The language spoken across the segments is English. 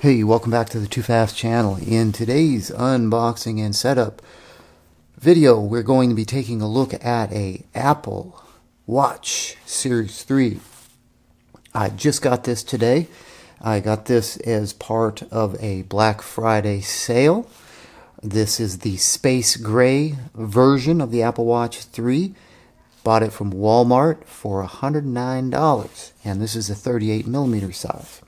Hey, welcome back to the Too Fast channel. In today's unboxing and setup video, we're going to be taking a look at a Apple Watch Series 3. I just got this today. I got this as part of a Black Friday sale. This is the space gray version of the Apple Watch 3. Bought it from Walmart for $109, and this is a 38mm size.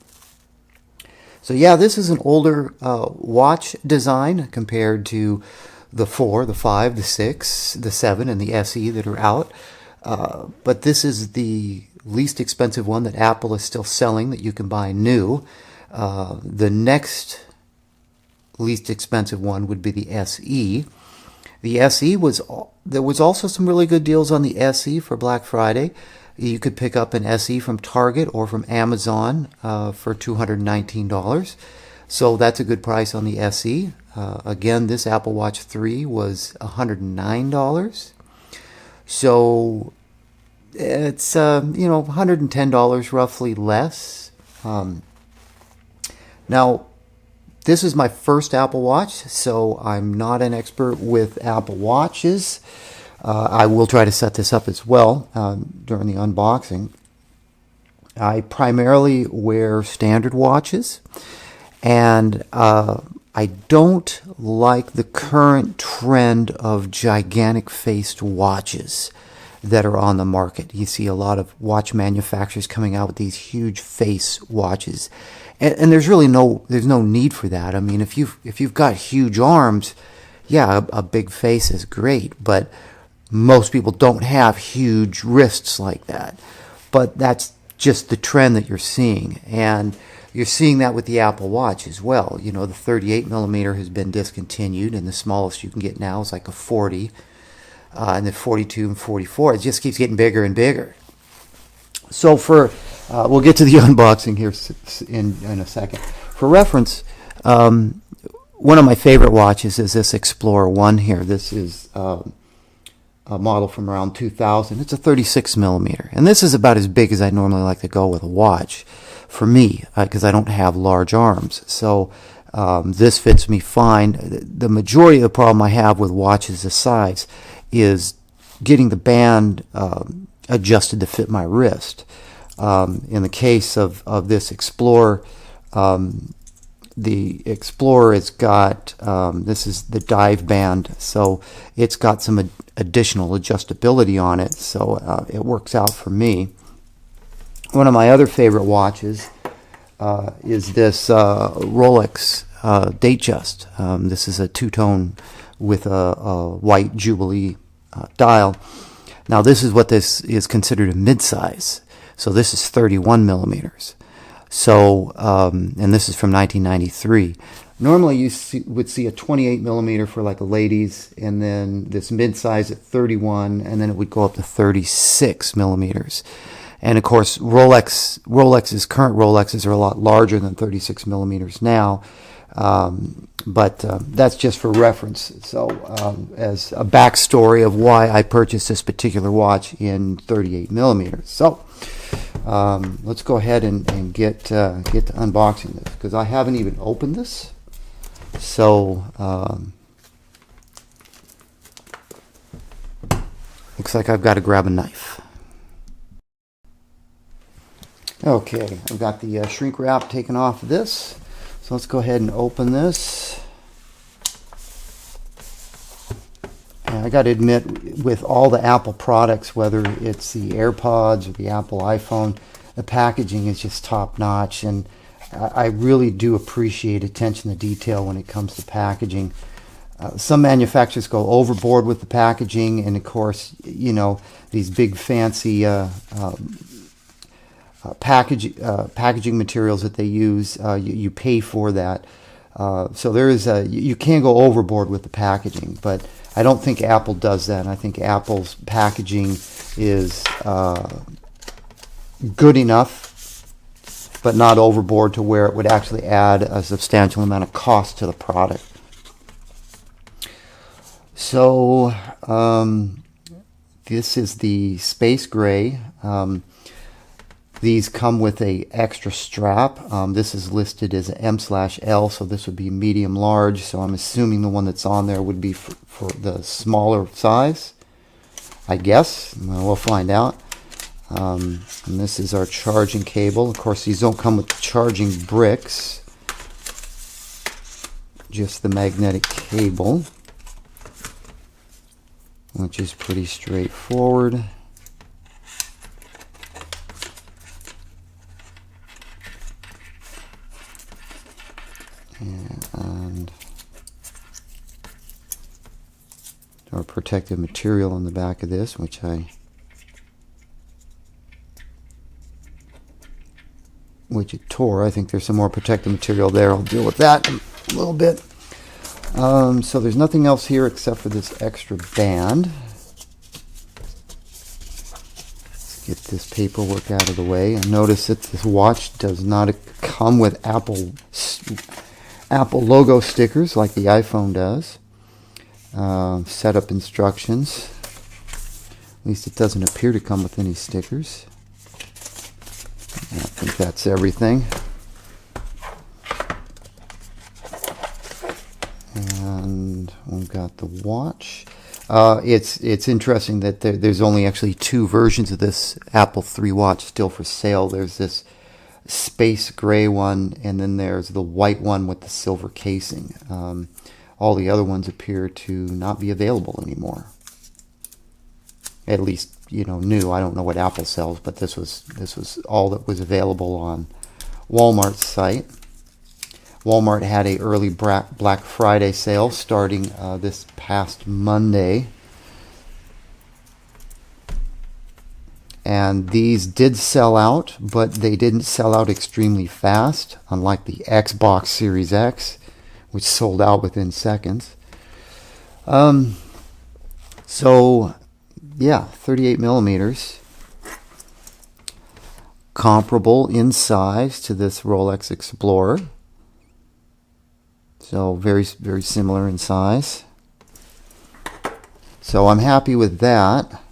So yeah, this is an older watch design compared to the 4, the 5, the 6, the 7, and the SE that are out. But this is the least expensive one that Apple is still selling that you can buy new. The next least expensive one would be the SE. The SE there was also some really good deals on the SE for Black Friday. You could pick up an SE from Target or from Amazon for $219. So that's a good price on the SE. Again, this Apple Watch 3 was $109. So it's $110 roughly less. Now, this is my first Apple Watch, so I'm not an expert with Apple Watches. I will try to set this up as well during the unboxing. I primarily wear standard watches, and I don't like the current trend of gigantic-faced watches that are on the market. You see a lot of watch manufacturers coming out with these huge face watches, and there's really no need for that. I mean, if you've got huge arms, yeah, a big face is great, but most people don't have huge wrists like that. But that's just the trend that you're seeing, and you're seeing that with the Apple Watch as well. You know, the 38mm has been discontinued, and the smallest you can get now is like a 40, and the 42 and 44. It just keeps getting bigger and bigger. So we'll get to the unboxing here in a second. For reference, one of my favorite watches is this Explorer 1 here. This is a model from around 2000. It's a 36mm, and this is about as big as I normally like to go with a watch for me, because I don't have large arms. So this fits me fine. The majority of the problem I have with watches this size is getting the band adjusted to fit my wrist. In the case of this Explorer, the Explorer has got, this is the dive band, so it's got some additional adjustability on it, so it works out for me. One of my other favorite watches is this Rolex Datejust. This is a two-tone with a white Jubilee dial. Now this is what this is considered a mid-size, so this is 31mm. So, and this is from 1993. Normally you would see a 28mm for like a ladies, and then this mid-size at 31, and then it would go up to 36mm. And of course, Rolex's current Rolexes are a lot larger than 36mm now, but that's just for reference. So, as a backstory of why I purchased this particular watch in 38mm. So, let's go ahead and get to unboxing this, because I haven't even opened this. So looks like I've got to grab a knife. Okay, I've got the shrink wrap taken off of this, so let's go ahead and open this. And I got to admit, with all the Apple products, whether it's the AirPods or the Apple iPhone, the packaging is just top notch, and I really do appreciate attention to detail when it comes to packaging. Some manufacturers go overboard with the packaging, and of course, you know, these big fancy packaging materials that they use, you pay for that. So there is you can go overboard with the packaging, but I don't think Apple does that. I think Apple's packaging is good enough, but not overboard to where it would actually add a substantial amount of cost to the product. So this is the space gray. These come with a extra strap. This is listed as M/L, so this would be medium large. So I'm assuming the one that's on there would be for the smaller size, I guess. Well, we'll find out. And this is our charging cable. Of course, these don't come with charging bricks, just the magnetic cable, which is pretty straightforward. And our protective material on the back of this, which it tore. I think there's some more protective material there. I'll deal with that in a little bit. So there's nothing else here except for this extra band. Let's get this paperwork out of the way. And notice that this watch does not come with Apple logo stickers like the iPhone does. Setup instructions. At least it doesn't appear to come with any stickers. I think that's everything. And we've got the watch. It's interesting that there's only actually two versions of this Apple III watch still for sale. There's this space gray one, and then there's the white one with the silver casing. All the other ones appear to not be available anymore. At least, new. I don't know what Apple sells, but this was all that was available on Walmart's site. Walmart had a early Black Friday sale starting this past Monday. And these did sell out, but they didn't sell out extremely fast, unlike the Xbox Series X, which sold out within seconds. So, yeah, 38 millimeters. Comparable in size to this Rolex Explorer. So, very, very similar in size. So, I'm happy with that.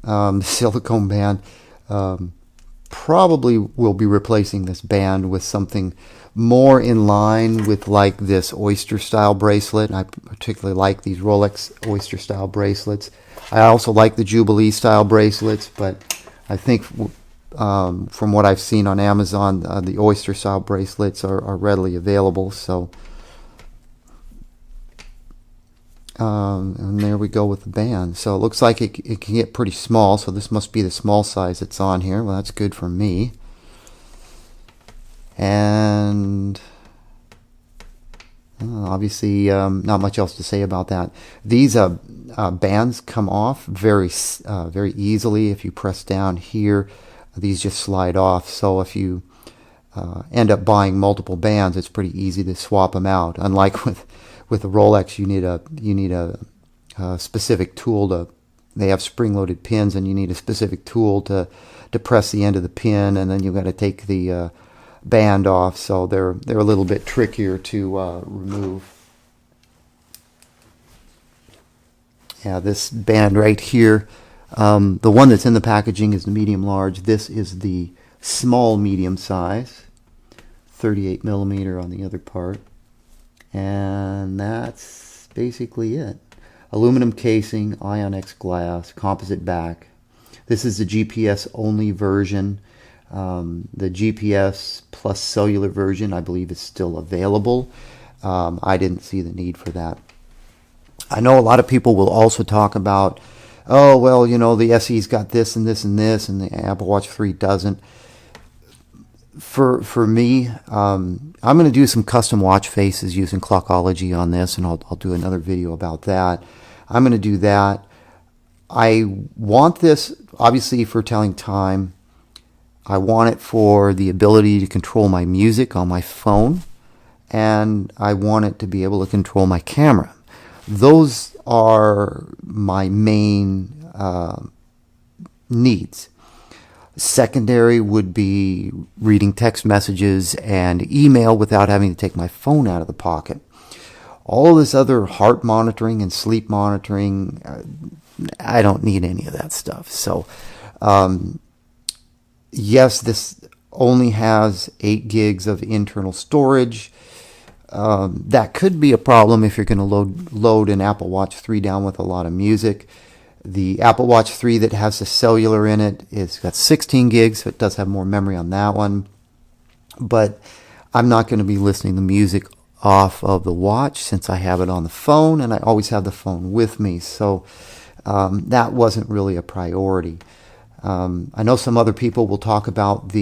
The silicone band, probably will be replacing this band with something more in line with like this oyster style bracelet. I particularly like these Rolex oyster style bracelets. I also like the Jubilee style bracelets, but I think from what I've seen on Amazon, the oyster style bracelets are readily available. So and there we go with the band. So it looks like it can get pretty small, so this must be the small size that's on here. Well, that's good for me. And obviously not much else to say about that. These bands come off very easily. If you press down here, these just slide off. So if you end up buying multiple bands, it's pretty easy to swap them out. Unlike with the Rolex, you need a specific tool to. They have spring-loaded pins, and you need a specific tool to press the end of the pin, and then you've got to take the band off. So they're a little bit trickier to remove. Yeah, this band right here, the one that's in the packaging is the medium large. This is the small medium size, 38 millimeter on the other part. And that's basically it. Aluminum casing, Ion-X glass, composite back. This is the GPS only version. The GPS plus cellular version, I believe, is still available. I didn't see the need for that. I know a lot of people will also talk about, oh, well, the SE's got this and this and this, and the Apple Watch 3 doesn't. For me, I'm going to do some custom watch faces using Clockology on this, and I'll do another video about that. I'm going to do that. I want this, obviously, for telling time. I want it for the ability to control my music on my phone, and I want it to be able to control my camera. Those are my main needs. Secondary would be reading text messages and email without having to take my phone out of the pocket. All this other heart monitoring and sleep monitoring, I don't need any of that stuff. So Yes, this only has 8 gigs of internal storage. That could be a problem if you're going to load an Apple Watch 3 down with a lot of music. The Apple Watch 3 that has the cellular in it is got 16 gigs, so it does have more memory on that one. But I'm not going to be listening to music off of the watch since I have it on the phone, and I always have the phone with me. So that wasn't really a priority. I know some other people will talk about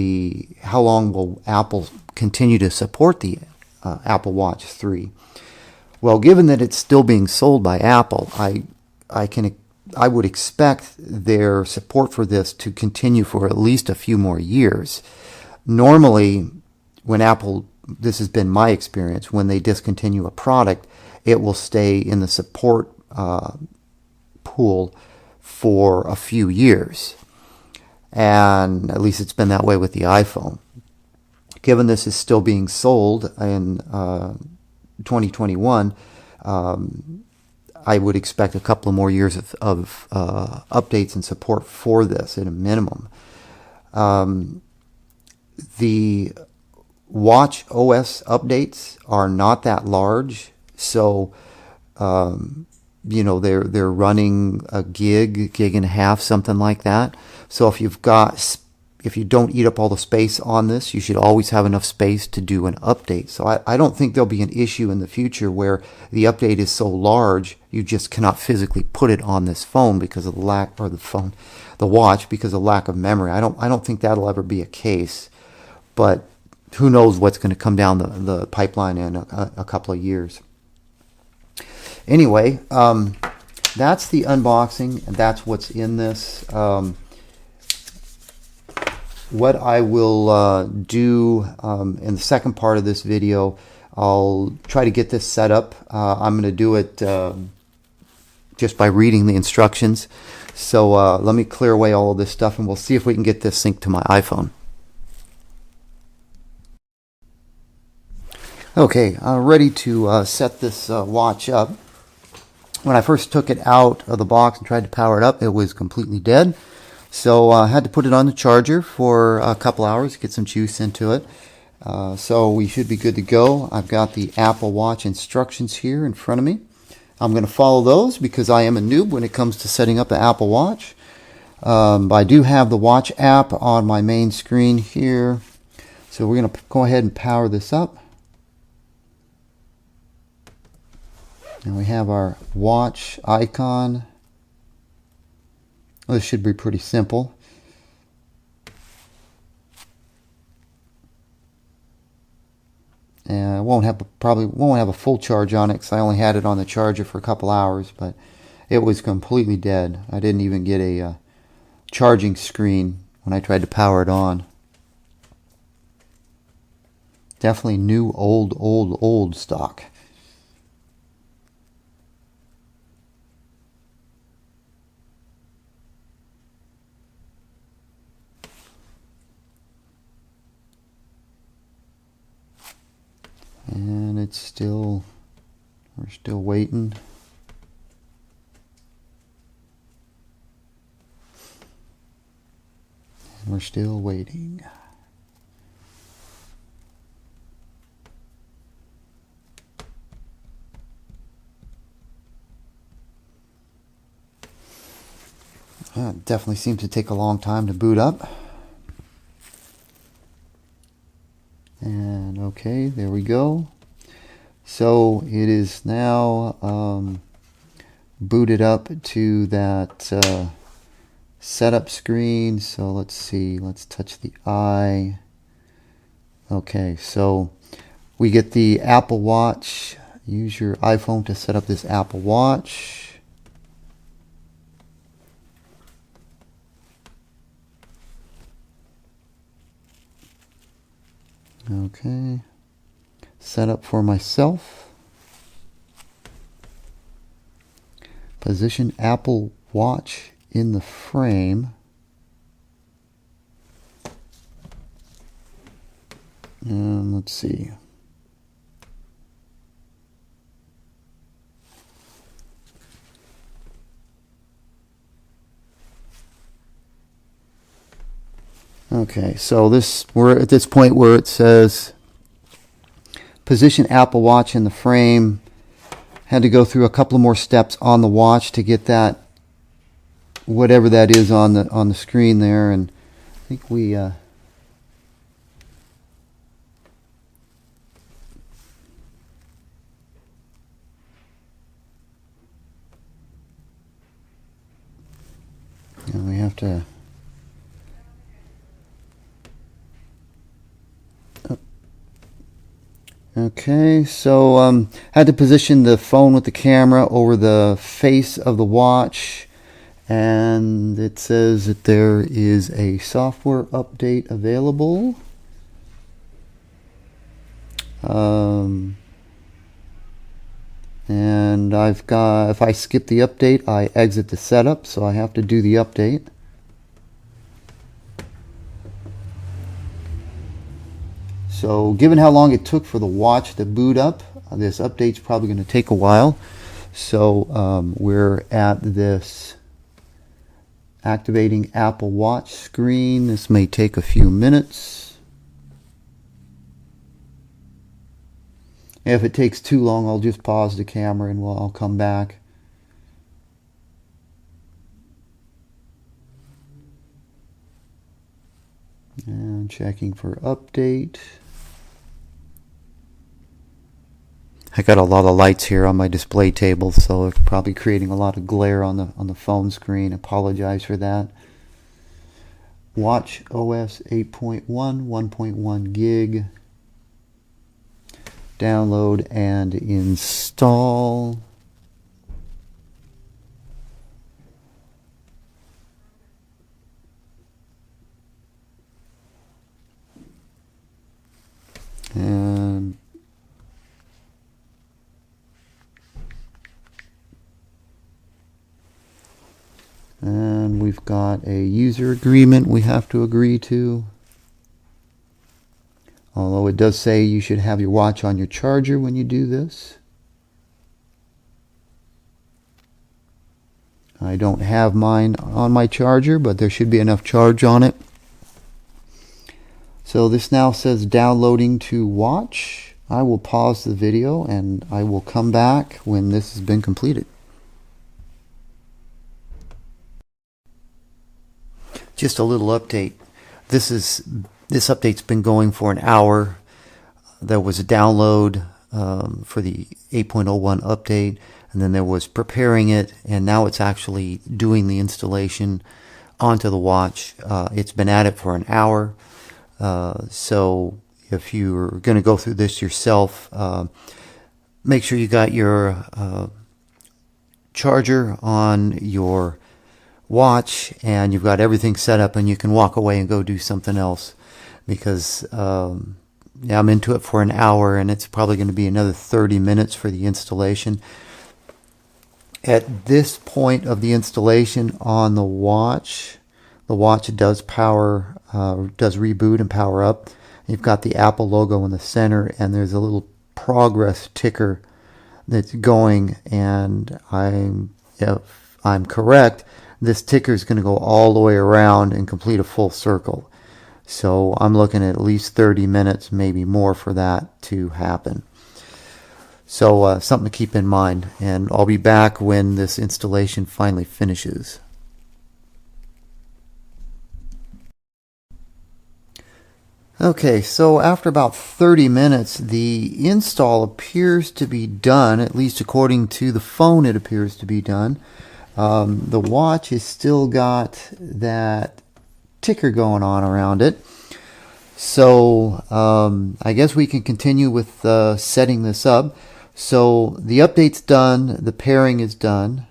how long will Apple continue to support the Apple Watch 3. Well, given that it's still being sold by Apple, I would expect their support for this to continue for at least a few more years. Normally, when Apple, this has been my experience, when they discontinue a product, it will stay in the support pool for a few years. And at least it's been that way with the iPhone. Given this is still being sold in 2021, I would expect a couple of more years of updates and support for this at a minimum. The Watch OS updates are not that large, so they're running a gig and a half, something like that. So if you don't eat up all the space on this, you should always have enough space to do an update. So I don't think there'll be an issue in the future where the update is so large you just cannot physically put it on this phone because of the watch, because of lack of memory. I don't think that'll ever be a case, but who knows what's going to come down the pipeline in a couple of years. Anyway, that's the unboxing, and that's what's in this. What I will do in the second part of this video, I'll try to get this set up. I'm going to do it just by reading the instructions. So let me clear away all of this stuff, and we'll see if we can get this synced to my iPhone. Okay, ready to set this watch up. When I first took it out of the box and tried to power it up, it was completely dead. So I had to put it on the charger for a couple hours to get some juice into it. So we should be good to go. I've got the Apple Watch instructions here in front of me. I'm going to follow those because I am a noob when it comes to setting up an Apple Watch. I do have the Watch app on my main screen here. So we're going to go ahead and power this up. And we have our watch icon. Well, this should be pretty simple. And I probably won't have a full charge on it because I only had it on the charger for a couple hours, but it was completely dead. I didn't even get a charging screen when I tried to power it on. Definitely new, old stock. And we're still waiting. And we're still waiting. It definitely seems to take a long time to boot up. And okay, there we go. So it is now booted up to that setup screen. So let's see, let's touch the eye. Okay, so we get the Apple Watch. Use your iPhone to set up this Apple Watch. Okay, set up for myself. Position Apple Watch in the frame. And let's see. Okay, so we're at this point where it says position Apple Watch in the frame. Had to go through a couple of more steps on the watch to get that, whatever that is on the screen there, and I think we yeah, we have to. Okay, so had to position the phone with the camera over the face of the watch, and it says that there is a software update available. And I've got, if I skip the update, I exit the setup, so I have to do the update. So given how long it took for the watch to boot up, this update's probably going to take a while. So we're at this activating Apple Watch screen. This may take a few minutes. If it takes too long, I'll just pause the camera and I'll come back. And checking for update. I got a lot of lights here on my display table, so it's probably creating a lot of glare on the phone screen. Apologize for that. Watch OS 8.1, 1.1 gig. Download and install. And we've got a user agreement we have to agree to. Although it does say you should have your watch on your charger when you do this. I don't have mine on my charger, but there should be enough charge on it. So this now says downloading to watch. I will pause the video and I will come back when this has been completed. Just a little update. This update's been going for an hour. There was a download for the 8.01 update, and then there was preparing it, and now it's actually doing the installation onto the watch. It's been at it for an hour. So if you're going to go through this yourself, make sure you got your charger on your watch and you've got everything set up, and you can walk away and go do something else, because yeah, I'm into it for an hour and it's probably going to be another 30 minutes for the installation. At this point of the installation on the watch does power, does reboot and power up. You've got the Apple logo in the center, and there's a little progress ticker that's going, and if I'm correct, this ticker is going to go all the way around and complete a full circle. So I'm looking at least 30 minutes, maybe more, for that to happen. So something to keep in mind, and I'll be back when this installation finally finishes. Okay, so after about 30 minutes, the install appears to be done, at least according to the phone it appears to be done. The watch has still got that ticker going on around it. So I guess we can continue with setting this up. So the update's done, the pairing is done.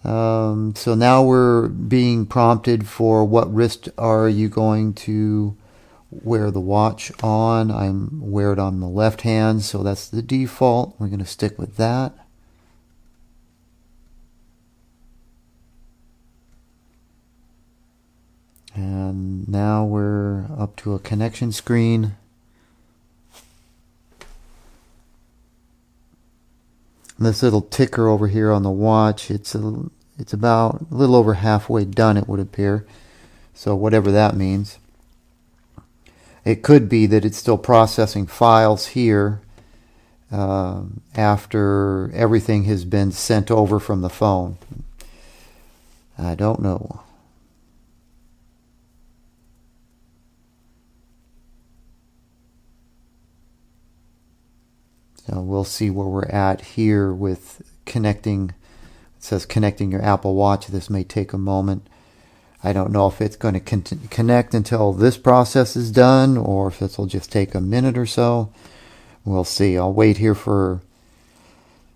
So now we're being prompted for what wrist are you going to wear the watch on. I'm wear it on the left hand, so that's the default. We're going to stick with that. And now we're up to a connection screen. This little ticker over here on the watch, it's about a little over halfway done, it would appear. So whatever that means. It could be that it's still processing files here after everything has been sent over from the phone. I don't know. So we'll see where we're at here with connecting. It says connecting your Apple Watch. This may take a moment. I don't know if it's going to connect until this process is done or if this will just take a minute or so. We'll see. I'll wait here for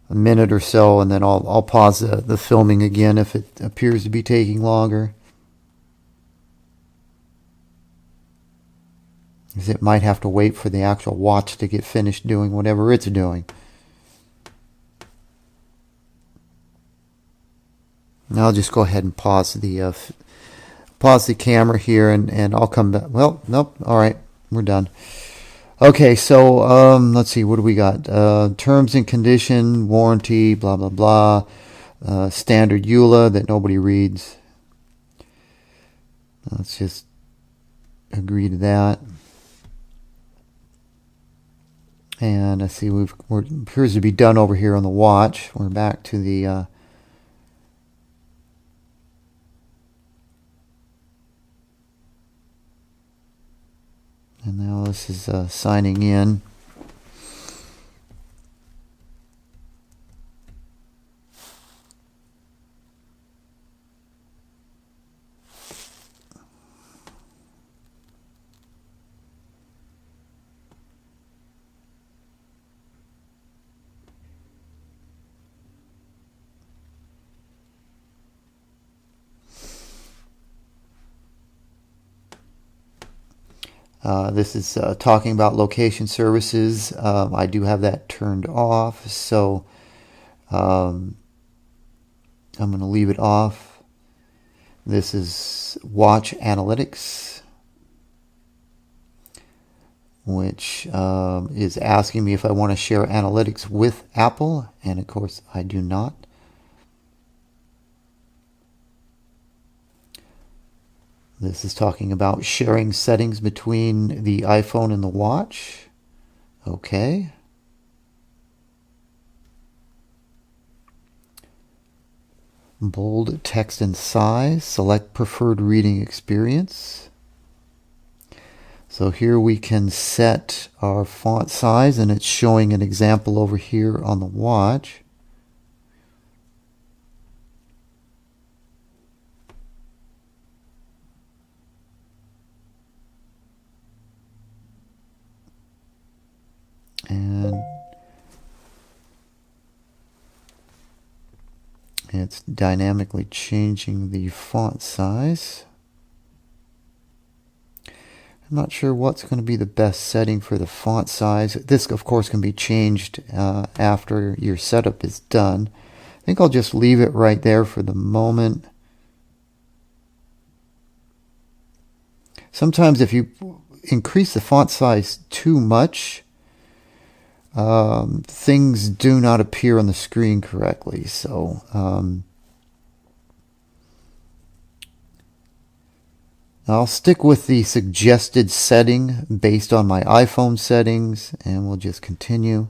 a minute or so, and then I'll pause the filming again if it appears to be taking longer. Because it might have to wait for the actual watch to get finished doing whatever it's doing. Now I'll just go ahead and pause the camera here, and I'll come back. Well, nope. All right, we're done. Okay, so let's see. What do we got? Terms and condition, warranty, blah blah blah. Standard EULA that nobody reads. Let's just agree to that. And I see we're appears to be done over here on the watch. We're back to the and now this is signing in. This is talking about location services. I do have that turned off, so I'm going to leave it off. This is watch analytics, which is asking me if I want to share analytics with Apple, and of course I do not. This is talking about sharing settings between the iPhone and the watch. Okay. Bold text and size. Select preferred reading experience. So here we can set our font size, and it's showing an example over here on the watch. And it's dynamically changing the font size. I'm not sure what's going to be the best setting for the font size. This, of course, can be changed after your setup is done. I think I'll just leave it right there for the moment. Sometimes if you increase the font size too much, things do not appear on the screen correctly. So I'll stick with the suggested setting based on my iPhone settings, and we'll just continue.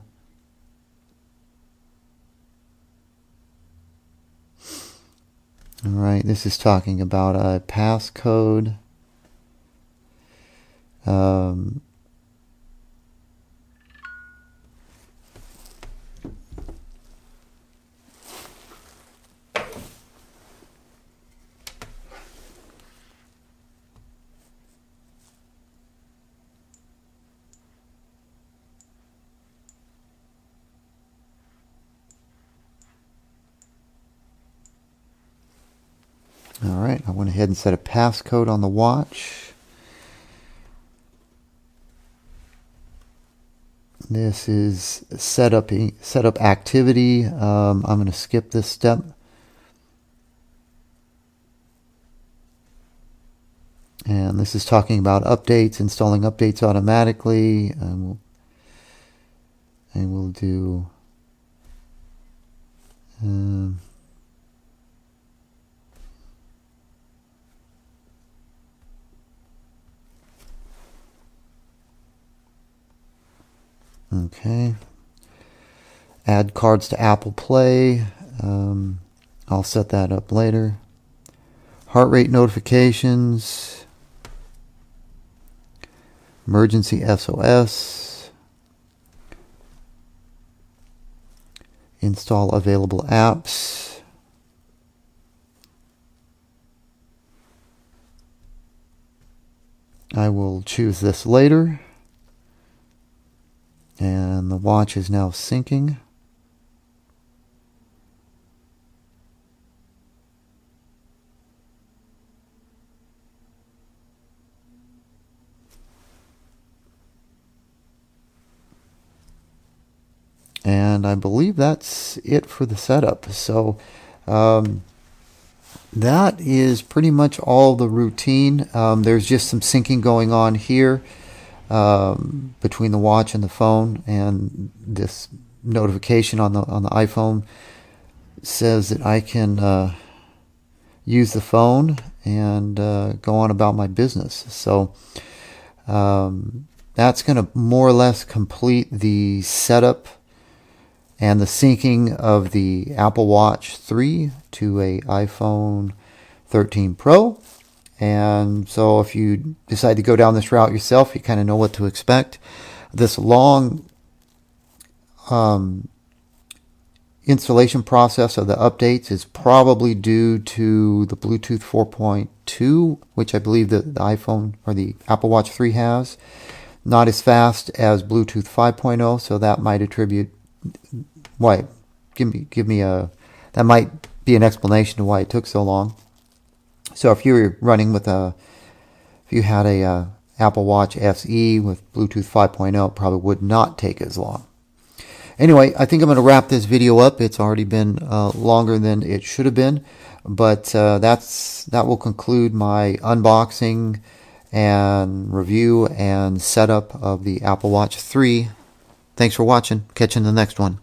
All right, this is talking about a passcode. All right, I went ahead and set a passcode on the watch. This is setup activity. I'm going to skip this step. And this is talking about updates, installing updates automatically. And we'll do Okay. Add cards to Apple Play. I'll set that up later. Heart rate notifications. Emergency SOS. Install available apps. I will choose this later. And the watch is now syncing. And I believe that's it for the setup. So that is pretty much all the routine. There's just some syncing going on here between the watch and the phone, and this notification on the iPhone says that I can use the phone and go on about my business. So that's going to more or less complete the setup and the syncing of the Apple Watch 3 to a iPhone 13 Pro. And so if you decide to go down this route yourself, you kind of know what to expect. This long installation process of the updates is probably due to the Bluetooth 4.2, which I believe that the iPhone or the Apple Watch 3 has. Not as fast as Bluetooth 5.0, so that might attribute why. That might be an explanation to why it took so long. So if you were running with if you had a Apple Watch SE with Bluetooth 5.0, it probably would not take as long. Anyway, I think I'm going to wrap this video up. It's already been longer than it should have been, but that will conclude my unboxing and review and setup of the Apple Watch 3. Thanks for watching. Catch you in the next one.